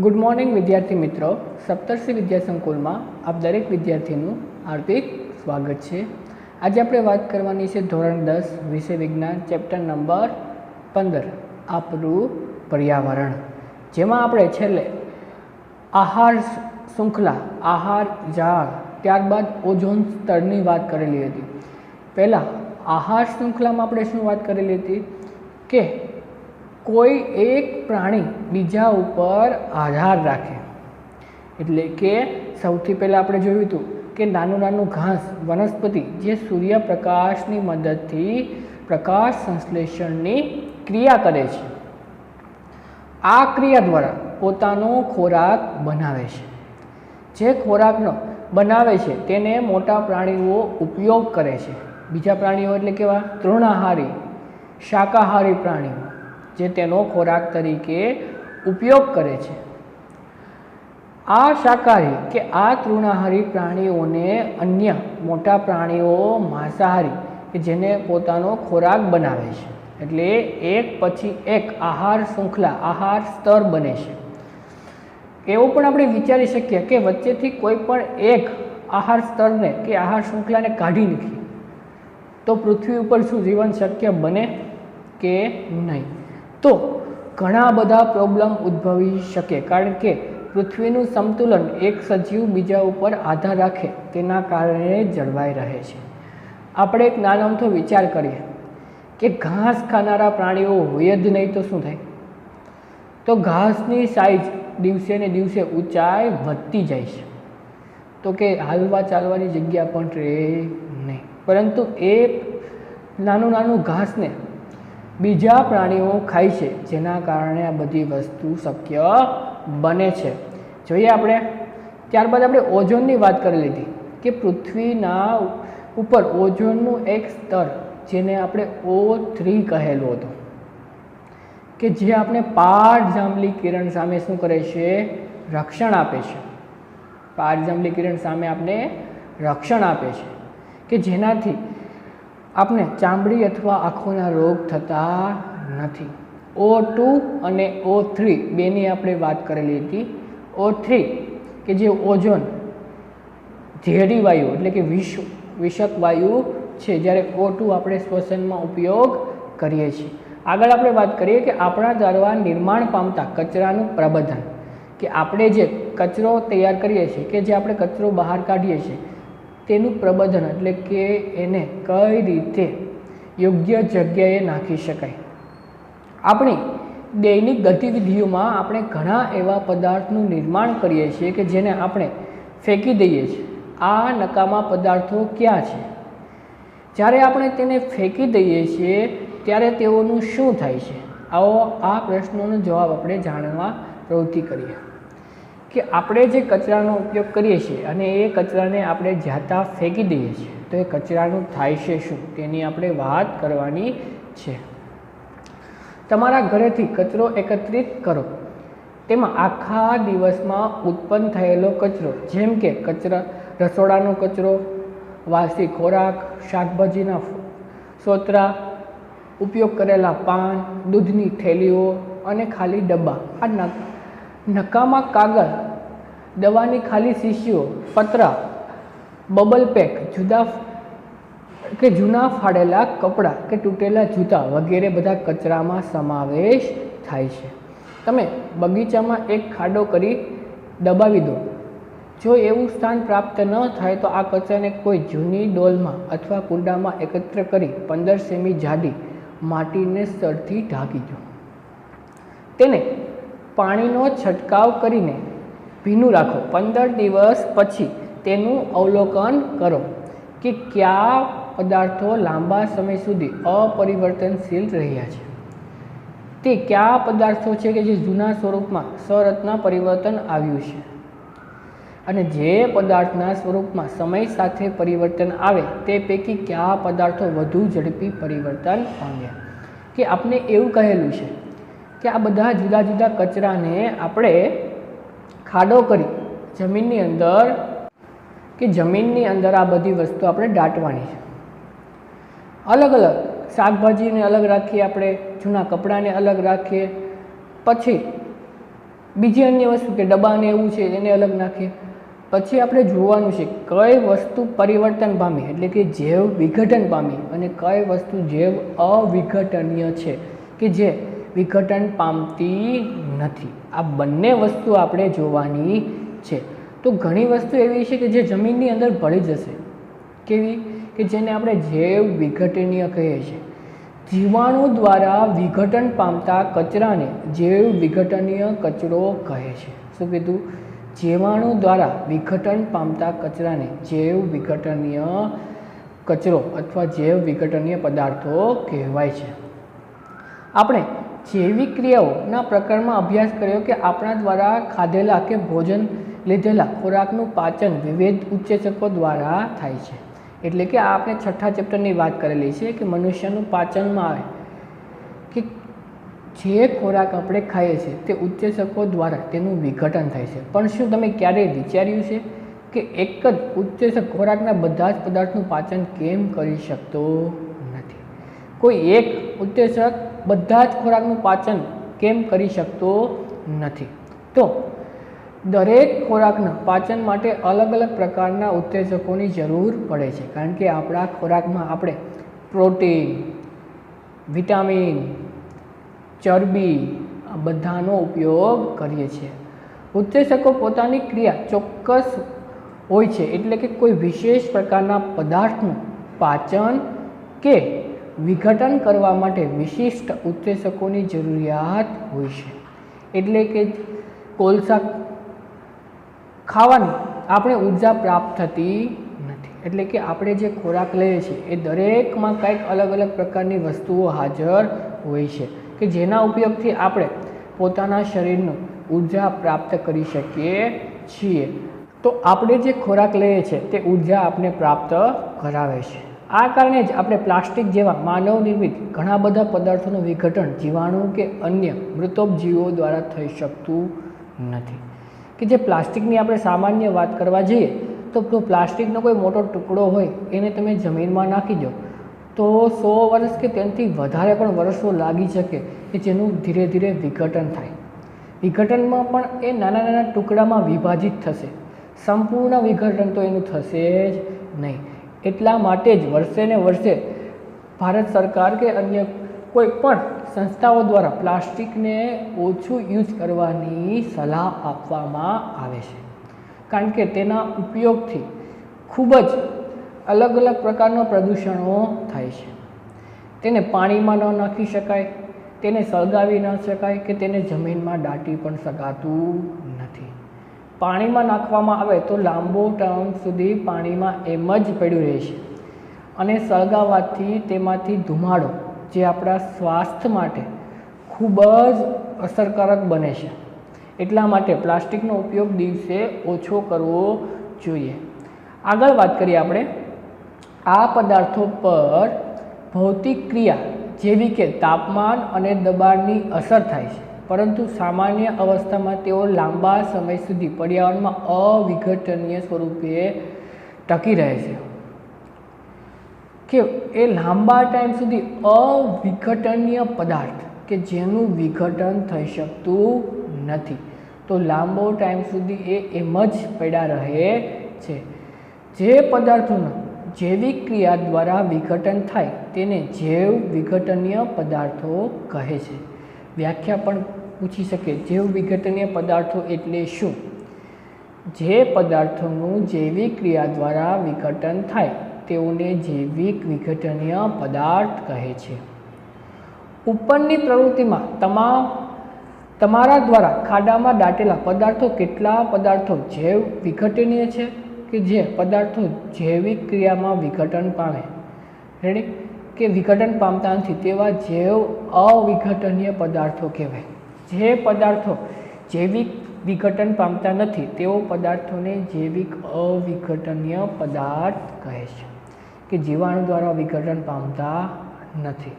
Good morning विद्यार्थी मित्रों, सप्तर्षि विद्या संकुल में आप दरेक विद्यार्थीનું हार्दिक स्वागत है। आज આપણે વાત કરવાની છે ધોરણ 10 વિષય વિજ્ઞાન ચેપ્ટર નંબર 15 આપણું પર્યાવરણ, જેમાં આપણે છેલ્લે આહાર શૃંખલા, આહાર જાળ, ત્યારબાદ ઓઝોન સ્તરની વાત કરેલી હતી। પહેલાં આહાર શૃંખલામાં આપણે શું વાત કરેલી હતી કે कोई एक प्राणी बीजा पर आधार राखे, एटले के सौथी पहला आपणे जोयुं हतुं के नानुं नानुं घास वनस्पति जे सूर्यप्रकाशनी मददथी प्रकाश संश्लेषणनी क्रिया करे छे। आ क्रिया द्वारा पोतानो खोराक बनावे छे। जे खोराकनो बनावे छे तेने मोटा प्राणीओ उपयोग करे छे। बीजा प्राणीओ एटले केवा? तृणाहारी, शाकाहारी प्राणीओ जे तेनो खोराक तरीके उपयोग करे छे। आ शाकाहारी के आ तृणाहारी प्राणीओने अन्य मोटा प्राणीओ मांसाहारी के जेने पोतानो खोराक बनावे छे। एटले एक पछी एक आहार श्रृंखला, आहार स्तर बने छे। एवुं पण आपणे विचारी शकीए के वच्चेथी कोई पण एक आहार स्तरने के आहार श्रृंखलाने काढी नाखीए तो पृथ्वी पर शुं जीवन शक्य बने के नहीं? तो घणा बधा प्रॉब्लम उद्भवी शके, कारण के पृथ्वीनुं संतुलन एक सजीव बीजा उपर आधार राखे तेना कारणे जळवाई रहे छे। आपणे एक नानो अमथो विचार करीए के घास खानारा प्राणीओ होय ज नहीं तो शुं थाय? तो घासनी साइज दिवसे ने दिवसे ऊंचाई वधती जाय छे, तो के हालवा चालवानी जग्या पण रहे नहीं। परंतु एक नानुं नानुं घास ने बीजा प्राणीओ खाय छे, जेना कारणे आ बधी वस्तु शक्य बने छे। जोईए आपणे त्यारबाद आपणे ओझोननी वात करेली हती के पृथ्वीना उपर ओझोननुं एक स्तर जेने आपणे O3 कहेलो हतो के जे आपणे पारजांबली किरण सामे शुं करे छे? रक्षण आपे छे। पारजांबली किरण सामे आपणे रक्षण आपे छे के जेनाथी आपने चामड़ी अथवा आँखोना रोग थता नथी। O2 अने O3 बेनी आपणे वात करेली हती। O3 के जे ओझोन झेरी वायु एटले के विषक वायु छे, ज्यारे O2 आपणे श्वसनमा उपयोग करीए छीए। आगळ आपणे वात करीए के आपणा द्वारा निर्माण पामता कचरानुं प्रबंधन, के आपणे जे कचरो तैयार करीए छीए के जे आपणे कचरो बहार काढीए छीए तेनुं प्रबंधन एटले के एने कई रीते योग्य जग्याए नाखी शकाय। आपणी दैनिक गतिविधिओमां आपणे घणा एवा पदार्थनुं निर्माण करीए छीए के जेने आपणे फेंकी दईए छीए। आ नकामा पदार्थो क्या छे? ज्यारे आपणे तेने फेंकी दईए छीए त्यारे तेओनुं शुं थाय छे? आवो आ प्रश्नोनो जवाब आपणे जाणवा प्रवृत्ति करीए कि आपणे जे कचरानो उपयोग करीए छीए अने ए कचराने आपणे ज्याता फेंकी दईए छीए तो ए कचरानुं थाय छे शुं तेनी आपणे वात करवानी छे। तमारा घरेथी कचरो एकत्रित करो, तेमां आखा दिवसमां उत्पन्न थयेलो कचरो जेम के कचरा, रसोडानो कचरो, वासी खोराक, शाकभाजीना सोतरा, उपयोग करेला पान, दूधनी थैलीओ अने खाली डब्बा, आ नकामा कागळ, दवानी खाली शीशीओ, पतरा, बबल पेक, जुदा के जूना फाड़ेला कपड़ा के तूटेला जूता वगैरह बधा कचरामां समावेश थाय छे। तमे बगीचामां एक खाडो करी दबावी दो। जो एवुं स्थान प्राप्त न थाय तो आ कचराने कोई जूनी डोलमां अथवा कूंडामां एकत्र करी 15 सेमी जाडी माटीने स्તरथी ढांकी दो। तेने पाणीनो छटकाव करीने भीનું राखो। 15 दिवस पछी तेनुं अवलोकन करो कि क्या पदार्थों लांबा समय सुधी अपरिवर्तनशील रह्या छे। ते क्या पदार्थों छे के जे जूना स्वरूपमां सरतना परिवर्तन आव्युं छे अने जे पदार्थना स्वरूपमां समय साथे परिवर्तन आवे ते पैकी क्या पदार्थों वधु झड़पी परिवर्तन पाम्या। कि आपने एवुं कहेलुं छे कि आ बधा जुदा जुदा कचराने आपणे खाडो करी जमीननी अंदर कि जमीननी अंदर आ बधी वस्तु आपणे दाटवानी छे। अलग अलग शाकभाजीने अलग राखीए, आपणे जूना कपड़ाने अलग राखीए, पछी બીજી અન્ય વસ્તુ કે ડબ્બાને એવું છે એને અલગ નાખીએ. પછી આપણે જોવાનું છે કઈ વસ્તુ પરિવર્તન પામી એટલે કે જૈવ વિઘટન પામી અને કઈ વસ્તુ જૈવ અવિઘટનીય છે કે જે વિઘટન પામતી નથી. આ બંને વસ્તુ આપણે જોવાની છે. તો ઘણી વસ્તુ એવી છે કે જે જમીનની અંદર ભળી જશે, કેવી કે જેને આપણે જૈવ વિઘટનીય કહીએ છીએ. જીવાણુ દ્વારા વિઘટન પામતા કચરાને જૈવ વિઘટનીય કચરો કહે છે. શું કીધું? જીવાણુ દ્વારા વિઘટન પામતા કચરાને જૈવ વિઘટનીય કચરો અથવા જૈવ વિઘટનીય પદાર્થો કહેવાય છે. આપણે જૈવિક ક્રિયાઓના પ્રકારમાં અભ્યાસ કર્યો કે આપણા દ્વારા ખાધેલા કે ભોજન લીધેલા ખોરાકનું પાચન વિવિધ ઉત્સેચકો દ્વારા થાય છે. એટલે કે આપણે છઠ્ઠા ચેપ્ટરની વાત કરેલી છે કે મનુષ્યનું પાચનમાં આવે કે જે ખોરાક આપણે ખાઈએ છીએ તે ઉત્સેચકો દ્વારા તેનું વિઘટન થાય છે. પણ શું તમે ક્યારેય વિચાર્યું છે કે એક જ ઉત્સેચક ખોરાકના બધા જ પદાર્થનું પાચન કેમ કરી શકતો નથી? કોઈ એક ઉત્સેચક બધા જ ખોરાકનું પાચન કેમ કરી શકતો નથી? તો દરેક ખોરાકના પાચન માટે અલગ અલગ પ્રકારના ઉત્સેચકોની જરૂર પડે છે. કારણ કે આપણા ખોરાકમાં આપણે પ્રોટીન, વિટામિન, ચરબી આ બધાનો ઉપયોગ કરીએ છીએ. ઉત્સેચકો પોતાની ક્રિયા ચોક્કસ હોય છે એટલે કે કોઈ વિશેષ પ્રકારના પદાર્થનું પાચન કે વિઘટન કરવા માટે વિશિષ્ટ ઉત્સેચકોની જરૂરિયાત હોય છે. એટલે કે કોલસા ખાવાની આપણે ઉર્જા પ્રાપ્ત થતી નથી. એટલે કે આપણે જે ખોરાક લઈએ છીએ એ દરેકમાં કંઈક અલગ અલગ પ્રકારની વસ્તુઓ હાજર હોય છે કે જેના ઉપયોગથી આપણે પોતાના શરીરનું ઉર્જા પ્રાપ્ત કરી શકીએ છીએ. તો આપણે જે ખોરાક લઈએ છીએ તે ઉર્જા આપણે પ્રાપ્ત કરાવે છે. આ કારણે જ આપણે પ્લાસ્ટિક જેવા માનવ નિર્મિત ઘણા બધા પદાર્થોનું વિઘટન જીવાણુ કે અન્ય મૃતોપજીવો દ્વારા થઈ શકતું નથી. કે જે પ્લાસ્ટિકની આપણે સામાન્ય વાત કરવા જઈએ તો પ્લાસ્ટિકનો કોઈ મોટો ટુકડો હોય એને તમે જમીનમાં નાખી દો તો 100 વર્ષ કે તેનાથી વધારે પણ વર્ષો લાગી શકે કે જેનું ધીરે ધીરે વિઘટન થાય. વિઘટનમાં પણ એ નાના નાના ટુકડામાં વિભાજિત થશે, સંપૂર્ણ વિઘટન તો એનું થશે જ નહીં. એટલા માટે જ વર્ષે ને વર્ષે ભારત સરકાર કે અન્ય કોઈ પણ સંસ્થાઓ દ્વારા પ્લાસ્ટિકને ઓછું યુઝ કરવાની સલાહ આપવામાં આવે છે. કારણ કે તેના ઉપયોગથી ખૂબ જ અલગ અલગ પ્રકારના પ્રદૂષણો થાય છે. તેને પાણીમાં ન નાખી શકાય, તેને સળગાવી ન શકાય કે તેને જમીનમાં દાટી પણ શકાતું નથી. પાણીમાં નાખવામાં આવે તો લાંબો ટાઈમ સુધી પાણીમાં એમ જ પડ્યું રહે છે અને સળગાવવાથી તેમાંથી ધુમાડો જે આપણા સ્વાસ્થ્ય માટે ખૂબ જ અસરકારક બને છે. એટલા માટે પ્લાસ્ટિકનો ઉપયોગ દિવસે ઓછો કરવો જોઈએ. આગળ વાત કરીએ આપણે આ પદાર્થો પર ભૌતિક ક્રિયા જેવી કે તાપમાન અને દબાણની અસર થાય છે, પરંતુ સામાન્ય અવસ્થામાં તેઓ લાંબા સમય સુધી પર્યાવરણમાં અવિઘટનીય સ્વરૂપે ટકી રહે છે. કે એ લાંબા ટાઈમ સુધી અવિઘટનીય પદાર્થ કે જેનું વિઘટન થઈ શકતું નથી તો લાંબો ટાઈમ સુધી એ એમ જ પડ્યા રહે છે. જે પદાર્થોના જૈવિક ક્રિયા દ્વારા વિઘટન થાય તેને જૈવ વિઘટનીય પદાર્થો કહે છે. વ્યાખ્યા પણ પૂછી શકે, જૈવ વિઘટનીય પદાર્થો એટલે શું? જે પદાર્થોનું જૈવિક ક્રિયા દ્વારા વિઘટન થાય તેઓને જૈવિક વિઘટનીય પદાર્થ કહે છે. ઉપરની પ્રવૃત્તિમાં તમારા દ્વારા ખાડામાં દાટેલા પદાર્થો કેટલા પદાર્થો જૈવ વિઘટનીય છે કે જે પદાર્થો જૈવિક ક્રિયામાં વિઘટન પામે રેડી કે વિઘટન પામતા નથી તેવા જૈવ અવિઘટનીય પદાર્થો કહેવાય. જે પદાર્થો જૈવિક વિઘટન પામતા નથી તેઓ પદાર્થોને જૈવિક અવિઘટનીય પદાર્થ કહે છે કે જીવાણુ દ્વારા વિઘટન પામતા નથી.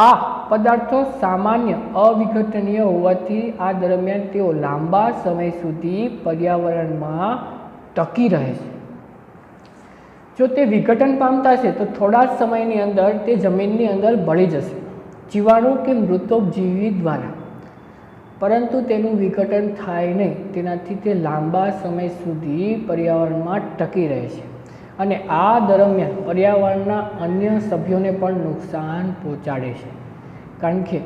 આ પદાર્થો સામાન્ય અવિઘટનીય હોવાથી આ દરમિયાન તેઓ લાંબા સમય સુધી પર્યાવરણમાં ટકી રહે છે. જો તે વિઘટન પામતા છે તો થોડા જ સમયની અંદર તે જમીનની અંદર ભળી જશે. જીવાણુ કે મૃતોપજીવી દ્વારા પરંતુ તેનું વિઘટન થાય નહીં, તેનાથી તે લાંબા સમય સુધી પર્યાવરણમાં ટકી રહે છે અને આ દરમિયાન પર્યાવરણના અન્ય સભ્યોને પણ નુકસાન પહોંચાડે છે. કારણ કે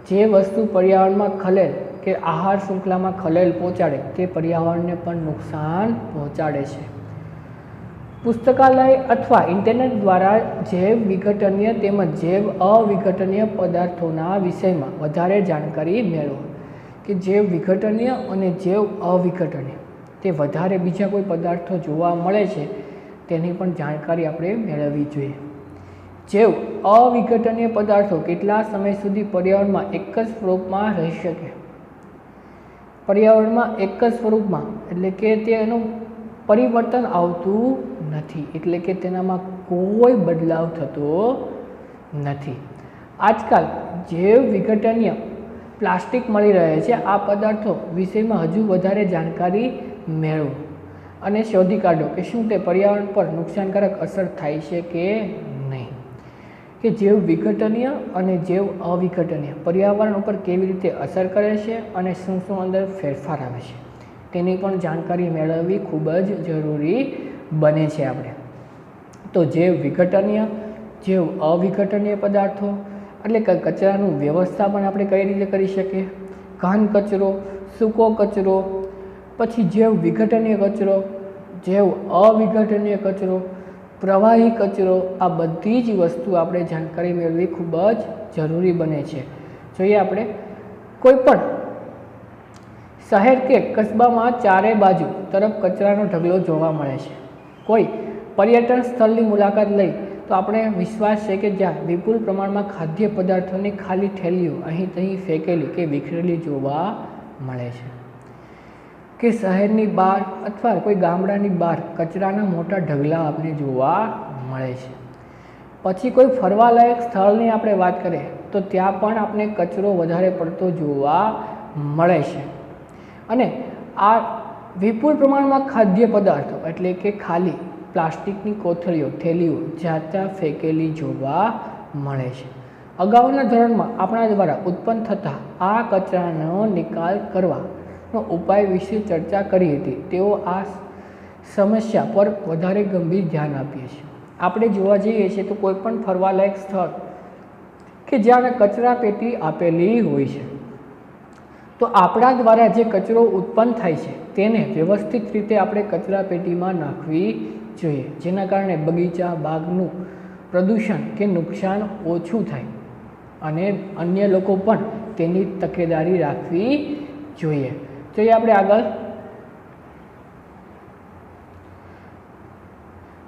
જે વસ્તુ પર્યાવરણમાં ખલેલ કે આહાર શૃંખલામાં ખલેલ પહોંચાડે તે પર્યાવરણને પણ નુકસાન પહોંચાડે છે. પુસ્તકાલય અથવા ઇન્ટરનેટ દ્વારા જૈવ વિઘટનીય તેમજ જૈવ અવિઘટનીય પદાર્થોના વિષયમાં વધારે જાણકારી મેળવો. કે જૈવ વિઘટનીય અને જૈવ અવિઘટનીય તે વધારે બીજા કોઈ પદાર્થો જોવા મળે છે તેની પણ જાણકારી આપણે મેળવવી જોઈએ. જૈવ અવિઘટનીય પદાર્થો કેટલા સમય સુધી પર્યાવરણમાં એક જ સ્વરૂપમાં રહી શકે? પર્યાવરણમાં એક જ સ્વરૂપમાં એટલે કે તેનું પરિવર્તન આવતું નથી, એટલે કે તેનામાં કોઈ બદલાવ થતો નથી. આજકાલ જૈવ વિઘટનીય પ્લાસ્ટિક મળી રહે છે. આ પદાર્થો વિષયમાં હજુ વધારે જાણકારી મેળવો અને શોધી કાઢો કે શું તે પર્યાવરણ પર નુકસાનકારક અસર થાય છે કે નહીં. કે જૈવ વિઘટનીય અને જૈવ અવિઘટનીય પર્યાવરણ ઉપર કેવી રીતે અસર કરે છે અને શું શું અંદર ફેરફાર આવે છે તેની પણ જાણકારી મેળવવી ખૂબ જ જરૂરી બને છે આપણે. તો જૈવ વિઘટનીય, જૈવ અવિઘટનીય પદાર્થો એટલે કે કચરાનું વ્યવસ્થાપન આપણે કઈ રીતે કરી શકીએ? ઘન કચરો, સૂકો કચરો, પછી જૈવ વિઘટનીય કચરો, જૈવ અવિઘટનીય કચરો, પ્રવાહી કચરો, આ બધી જ વસ્તુ આપણે જાણકારી મેળવવી ખૂબ જ જરૂરી બને છે. જોઈએ આપણે કોઈ પણ શહેર કે કસ્બામાં ચારે બાજુ તરફ કચરાનો ઢગલો જોવા મળે છે. કોઈ પર્યટન સ્થળની મુલાકાત લઈ તો આપણે વિશ્વાસ છે કે જ્યાં વિપુલ પ્રમાણમાં ખાદ્ય પદાર્થોની ખાલી થેલીઓ અહીં તહીં ફેંકેલી કે વિખરેલી જોવા મળે છે. કે શહેરની બહાર અથવા કોઈ ગામડાની બહાર કચરાના મોટા ઢગલા આપણે જોવા મળે છે. પછી કોઈ ફરવાલાયક સ્થળની આપણે વાત કરીએ તો ત્યાં પણ આપણે કચરો વધારે પડતો જોવા મળે છે. અને આ વિપુલ પ્રમાણમાં ખાદ્ય પદાર્થો એટલે કે ખાલી પ્લાસ્ટિકની કોથળીઓ, થેલીઓ જ્યાં ત્યાં ફેંકેલી જોવા મળે છે. અગાઉના ધોરણમાં આપણા દ્વારા ઉત્પન્ન થતા આ કચરાનો નિકાલ કરવાનો ઉપાય વિશે ચર્ચા કરી હતી. તેઓ આ સમસ્યા પર વધારે ગંભીર ધ્યાન આપીએ છીએ. આપણે જોવા જઈએ છીએ તો કોઈ પણ ફરવાલાયક સ્થળ કે જ્યાં કચરા પેટી આપેલી હોય છે તો આપણા દ્વારા જે કચરો ઉત્પન્ન થાય છે તેને વ્યવસ્થિત રીતે આપણે કચરા પેટીમાં નાખવી જોઈએ, જેના કારણે બગીચા બાગનું પ્રદૂષણ કે નુકસાન ઓછું થાય અને અન્ય લોકો પણ તેની તકેદારી રાખવી જોઈએ. જોઈએ આપણે આગળ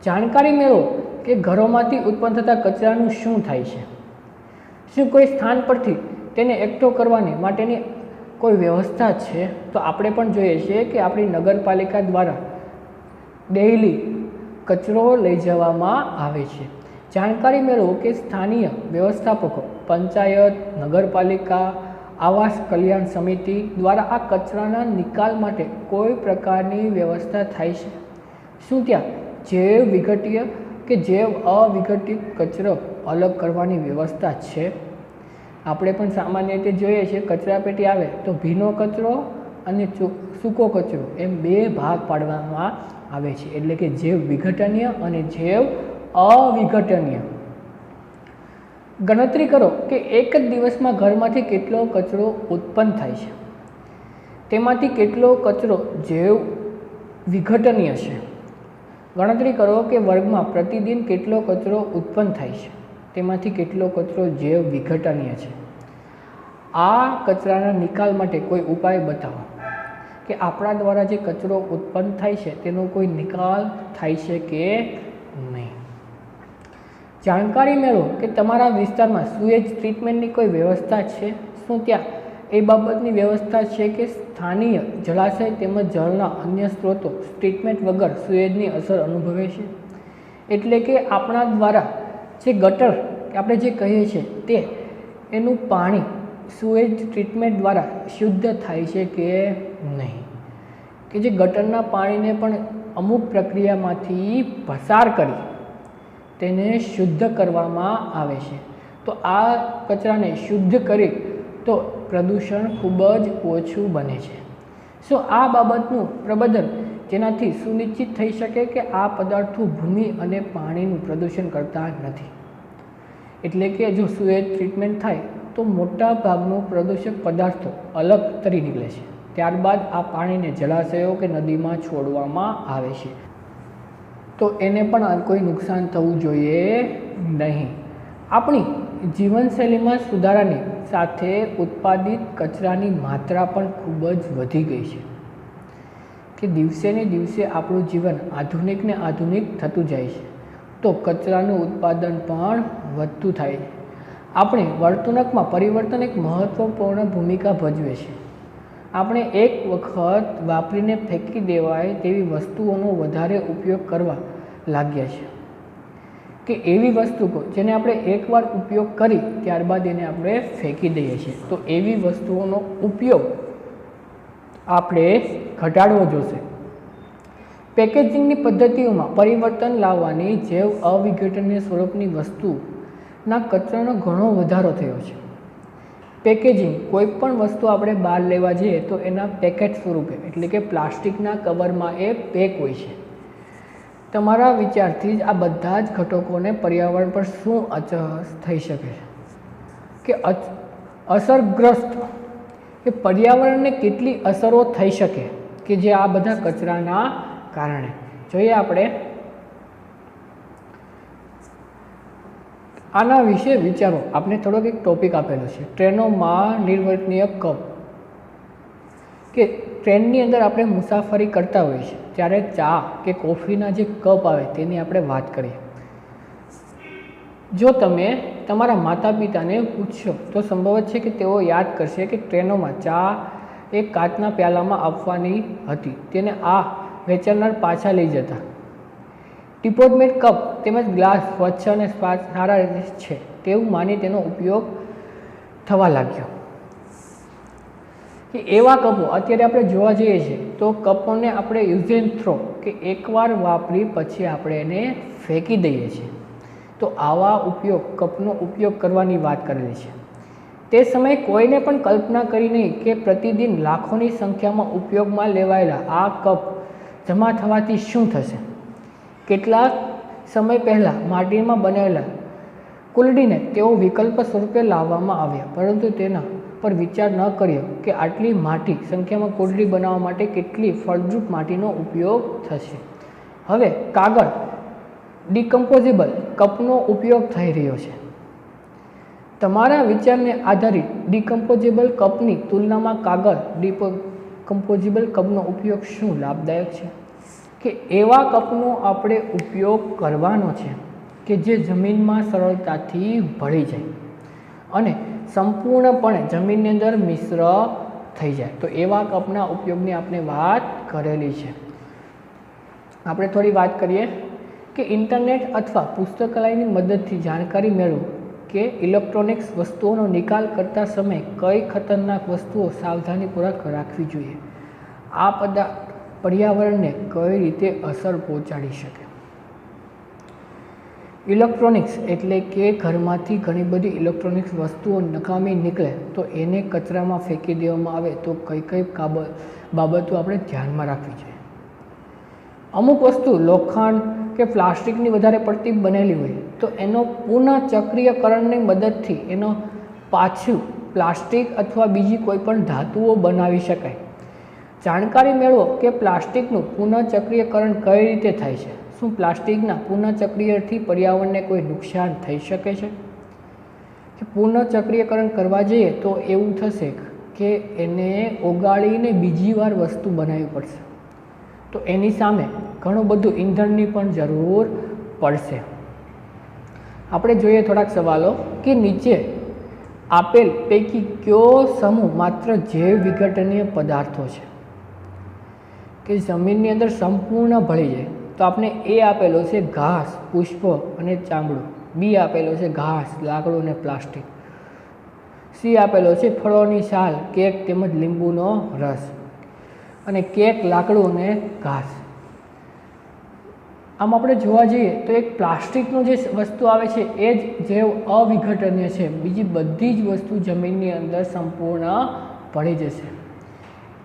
જાણકારી મેળવો કે ઘરોમાંથી ઉત્પન્ન થતા કચરાનું શું થાય છે. શું કોઈ સ્થાન પરથી તેને એકઠો કરવાની માટેની કોઈ વ્યવસ્થા છે? તો આપણે પણ જોઈએ છીએ કે આપણી નગરપાલિકા દ્વારા ડેઇલી કચરો લઈ જવામાં આવે છે. જાણકારી મેળવો કે સ્થાનિય વ્યવસ્થાપકો, પંચાયત, નગરપાલિકા, આવાસ કલ્યાણ સમિતિ દ્વારા આ કચરાના નિકાલ માટે કોઈ પ્રકારની વ્યવસ્થા થાય છે. શું ત્યાં જૈવ વિઘટીય કે જૈવ અવિઘટિત કચરો અલગ કરવાની વ્યવસ્થા છે? આપણે પણ સામાન્ય રીતે જોઈએ છીએ કચરાપેટી આવે તો ભીનો કચરો અને સૂકો કચરો એમ બે ભાગ પાડવામાં આવે છે, એટલે કે જૈવ વિઘટનીય અને જૈવ અવિઘટનીય. ગણતરી કરો કે એક જ દિવસમાં ઘરમાંથી કેટલો કચરો ઉત્પન્ન થાય છે. તેમાંથી કેટલો કચરો જૈવ વિઘટનીય છે. ગણતરી કરો કે વર્ગમાં પ્રતિદિન કેટલો કચરો ઉત્પન્ન થાય છે. તેમાંથી કેટલો કચરો જૈવ વિઘટનીય છે. આ કચરાના નિકાલ માટે કોઈ ઉપાય બતાવો કે આપણા દ્વારા જે કચરો ઉત્પન્ન થાય છે તેનો કોઈ નિકાલ થાય છે કે નહીં. જાણકારી મેળવો કે તમારા વિસ્તારમાં સુએજ ટ્રીટમેન્ટની કોઈ વ્યવસ્થા છે. શું ત્યાં એ બાબતની વ્યવસ્થા છે કે સ્થાનિય જળાશય તેમજ જળના અન્ય સ્ત્રોતો ટ્રીટમેન્ટ વગર સુએજની અસર અનુભવે છે? એટલે કે આપણા દ્વારા જે ગટર આપણે જે કહીએ છીએ તે એનું પાણી સુએજ ટ્રીટમેન્ટ દ્વારા શુદ્ધ થાય છે કે નહીં. કે જે ગટરના પાણીને પણ અમુક પ્રક્રિયામાંથી પસાર કરી તેને શુદ્ધ કરવામાં આવે છે. તો આ કચરાને શુદ્ધ કરી તો પ્રદૂષણ ખૂબ જ ઓછું બને છે। શું આ બાબતનું પ્રબંધન જેનાથી સુનિશ્ચિત થઈ શકે કે આ પદાર્થો ભૂમિ અને પાણીનું પ્રદૂષણ કરતા નથી। એટલે કે જો સુએજ ટ્રીટમેન્ટ થાય તો મોટા ભાગનું પ્રદૂષક પદાર્થો અલગ તરી નીકળે છે, ત્યારબાદ આ પાણીને જળાશયો કે નદીમાં છોડવામાં આવે છે, તો એને પણ કોઈ નુકસાન થવું જોઈએ નહીં। આપણી જીવનશૈલીમાં સુધારાની સાથે ઉત્પાદિત કચરાની માત્રા પણ ખૂબ જ વધી ગઈ છે કે દિવસે ને દિવસે આપણું જીવન આધુનિક ને આધુનિક થતું જાય છે, તો કચરાનું ઉત્પાદન પણ વધતું થાય છે। આપણે વર્તણૂકમાં પરિવર્તન એક મહત્વપૂર્ણ ભૂમિકા ભજવે છે। આપણે એક વખત વાપરીને ફેંકી દેવાય તેવી વસ્તુઓનો વધારે ઉપયોગ કરવા લાગ્યા છે કે એવી વસ્તુઓ જેને આપણે એકવાર ઉપયોગ કરી ત્યારબાદ એને આપણે ફેંકી દઈએ છીએ, તો એવી વસ્તુઓનો ઉપયોગ આપણે ઘટાડવો જોશે। પેકેજિંગની પદ્ધતિઓમાં પરિવર્તન લાવવાની જૈવ અવિઘટનીય સ્વરૂપની વસ્તુના કચરાનો ઘણો વધારો થયો છે। પેકેજિંગ કોઈ પણ વસ્તુ આપણે બહાર લેવા જઈએ તો એના પેકેટ સ્વરૂપે એટલે કે પ્લાસ્ટિકના કવરમાં એ પેક હોય છે। તમારા વિચારથી જ આ બધા જ ઘટકોને પર્યાવરણ પર શું અસર થઈ શકે છે કે અસરગ્રસ્ત કે પર્યાવરણને કેટલી અસરો થઈ શકે કે જે આ બધા કચરાના કારણે। જોઈએ આપણે આના વિશે વિચારો। આપણે થોડોક એક ટોપિક આપેલો છે, ટ્રેનોમાં નિર્વહનીય કપ કે ટ્રેનની અંદર આપણે મુસાફરી કરતા હોઈએ છીએ ત્યારે ચા કે કોફીના જે કપ આવે તેની આપણે વાત કરીએ। જો તમે તમારા માતા પિતાને પૂછશો તો સંભવત છે કે તેઓ યાદ કરશે કે ટ્રેનોમાં ચા એક કાચના પ્યાલામાં આપવાની હતી, તેને આ વેચાણનાર પાછા લઈ જતા। ટીપોટમેટ કપ તેમજ ગ્લાસ સ્વચ્છ અને સારા છે તેવું માની તેનો ઉપયોગ થવા લાગ્યો કે એવા કપો અત્યારે આપણે જોવા જઈએ છીએ તો કપોને આપણે યુઝ એન્ડ થ્રો કે એકવાર વાપરી પછી આપણે એને ફેંકી દઈએ છીએ, તો આવા કપનો ઉપયોગ કરવાની વાત કરેલી છે। તે સમયે કોઈને પણ કલ્પના કરી નહીં કે પ્રતિદિન લાખોની સંખ્યામાં ઉપયોગમાં લેવાયેલા આ કપ જમા થવાથી શું થશે। કેટલાક સમય પહેલાં માટીમાં બનાવેલા કુલડીને તેઓ વિકલ્પ સ્વરૂપે લાવવામાં આવ્યા, પરંતુ તેના પર વિચાર ન કર્યો કે આટલી મોટી સંખ્યામાં કુલડી બનાવવા માટે કેટલી ફળદ્રુપ માટીનો ઉપયોગ થશે। હવે કાગળ ડિકમ્પોઝિબલ કપનો ઉપયોગ થઈ રહ્યો છે। તમારા વિચારને આધારિત ડિકમ્પોઝિબલ કપની તુલનામાં કાગળ ડિકમ્પોઝિબલ કપનો ઉપયોગ શું લાભદાયક છે કે એવા કપનો આપણે ઉપયોગ કરવાનો છે કે જે જમીનમાં સરળતાથી ભળી જાય અને સંપૂર્ણપણે જમીનની અંદર મિશ્ર થઈ જાય, તો એવા કપના ઉપયોગની આપણે વાત કરેલી છે। આપણે થોડી વાત કરીએ કે ઇન્ટરનેટ અથવા પુસ્તકાલયની મદદથી જાણકારી મેળવો કે ઇલેક્ટ્રોનિક્સ વસ્તુઓનો નિકાલ કરતા સમયે કઈ ખતરનાક વસ્તુઓ સાવધાનીપૂર્વક રાખવી જોઈએ। આ પર્યાવરણને કઈ રીતે અસર પહોંચાડી શકે। ઇલેક્ટ્રોનિક્સ એટલે કે ઘરમાંથી ઘણી બધી ઇલેક્ટ્રોનિક્સ વસ્તુઓ નકામી નીકળે તો એને કચરામાં ફેંકી દેવામાં આવે તો કઈ કઈ બાબતો આપણે ધ્યાનમાં રાખવી જોઈએ। અમુક વસ્તુ લોખંડ કે પ્લાસ્ટિકની વધારે પડતી બનેલી હોય તો એનો પુનઃચક્રીયકરણની મદદથી એનો પાછું પ્લાસ્ટિક અથવા બીજી કોઈ પણ ધાતુઓ બનાવી શકાય। જાણકારી મેળવો કે પ્લાસ્ટિકનું પુનઃચક્રીયકરણ કઈ રીતે થાય છે। શું પ્લાસ્ટિકના પુનઃચક્રીયથી પર્યાવરણને કોઈ નુકસાન થઈ શકે છે કે પુનઃચક્રીયકરણ કરવા જઈએ તો એવું થશે કે એને ઓગાળીને બીજી વાર વસ્તુ બનાવવી પડશે, તો એની સામે ઘણું બધું ઈંધણની પણ જરૂર પડશે। આપણે જોઈએ થોડાક સવાલો કે નીચે આપેલ પૈકી કયો સમૂહ માત્ર જૈવ વિઘટનીય પદાર્થો છે કે જમીનની અંદર સંપૂર્ણ ભળી જાય। તો આપણે એ આપેલો છે ઘાસ, પુષ્પ અને ચામડું, બી આપેલો છે ઘાસ, લાકડું અને પ્લાસ્ટિક, સી આપેલો છે ફળોની છાલ, કેક તેમજ લીંબુનો રસ, અને કેક, લાકડું અને ઘાસ। આમ આપણે જોવા જઈએ તો એક પ્લાસ્ટિકનો જે વસ્તુ આવે છે એ જ જૈવ અવિઘટનીય છે, બીજી બધી જ વસ્તુ જમીનની અંદર સંપૂર્ણ ભળી જશે.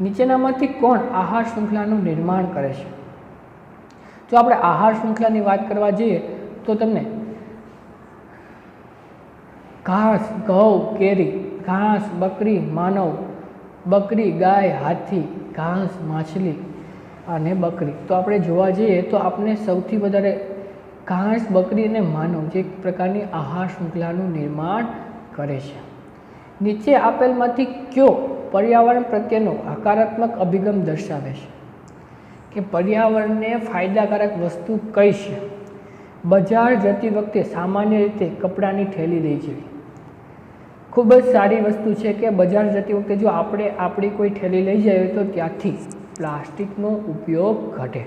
નીચેનામાંથી કોણ આહાર શૃંખલાનું નિર્માણ કરે છે? જો આપણે આહાર શૃંખલાની વાત કરવા જઈએ તો તમને ઘાસ, ઘઉં, કેરી, ઘાસ, બકરી, માનવ, બકરી, ગાય, હાથી, ઘાસ, માછલી અને બકરી. તો આપણે જોવા જઈએ તો આપણે સૌથી વધારે ઘાસ, બકરી અને માનવ જે પ્રકારની આહાર શૃંખલાનું નિર્માણ કરે છે. નીચે આપેલમાંથી કયો પર્યાવરણ પ્રત્યેનો હકારાત્મક અભિગમ દર્શાવે છે? કે પર્યાવરણને ફાયદાકારક વસ્તુ કઈ છે? બજાર જતી વખતે સામાન્ય રીતે કપડાની થેલી લઈ જવી ખૂબ જ સારી વસ્તુ છે કે બજાર જતી વખતે જો આપણે આપણી કોઈ થેલી લઈ જઈએ તો ત્યાંથી પ્લાસ્ટિકનો ઉપયોગ ઘટે.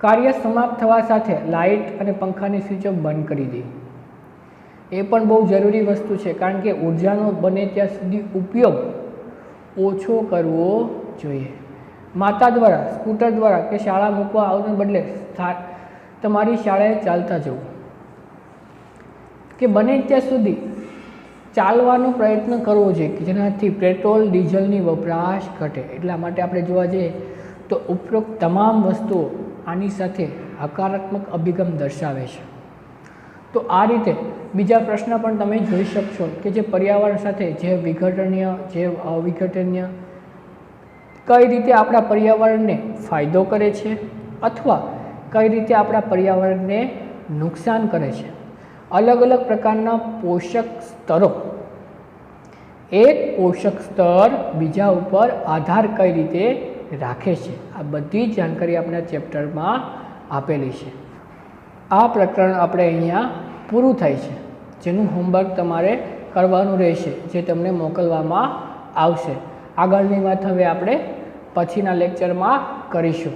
કાર્ય સમાપ્ત થવા સાથે લાઇટ અને પંખાની સ્વિચો બંધ કરી દે, એ પણ બહુ જરૂરી વસ્તુ છે કારણ કે ઉર્જાનો બને ત્યાં સુધી ઉપયોગ ઓછો કરવો જોઈએ. માતા દ્વારા, સ્કૂટર દ્વારા કે શાળા મૂકવા આવવાને બદલે તમારી શાળાએ ચાલતા જવું, કે બને ત્યાં સુધી ચાલવાનો પ્રયત્ન કરવો જોઈએ કે જેનાથી પેટ્રોલ ડીઝલની વપરાશ ઘટે. એટલા માટે આપણે જોવા જઈએ તો ઉપરોક્ત તમામ વસ્તુઓ આની સાથે હકારાત્મક અભિગમ દર્શાવે છે. તો આ રીતે બીજા પ્રશ્ન પણ તમે જોઈ શકશો કે જે પર્યાવરણ સાથે જૈવ વિઘટનીય, જૈવ અવિઘટનીય કઈ રીતે આપણા પર્યાવરણને ફાયદો કરે છે અથવા કઈ રીતે આપણા પર્યાવરણને નુકસાન કરે છે. અલગ અલગ પ્રકારના પોષક સ્તરો, એક પોષક સ્તર બીજા ઉપર આધાર કઈ રીતે રાખે છે, આ બધી જાણકારી આપણા ચેપ્ટરમાં આપેલી છે. આ પ્રકરણ આપણે અહીંયા પૂરું થાય છે, જેનું હોમવર્ક તમારે કરવાનું રહેશે, જે તમને મોકલવામાં આવશે. આગળની વાત હવે આપણે પછીના લેક્ચરમાં કરીશું.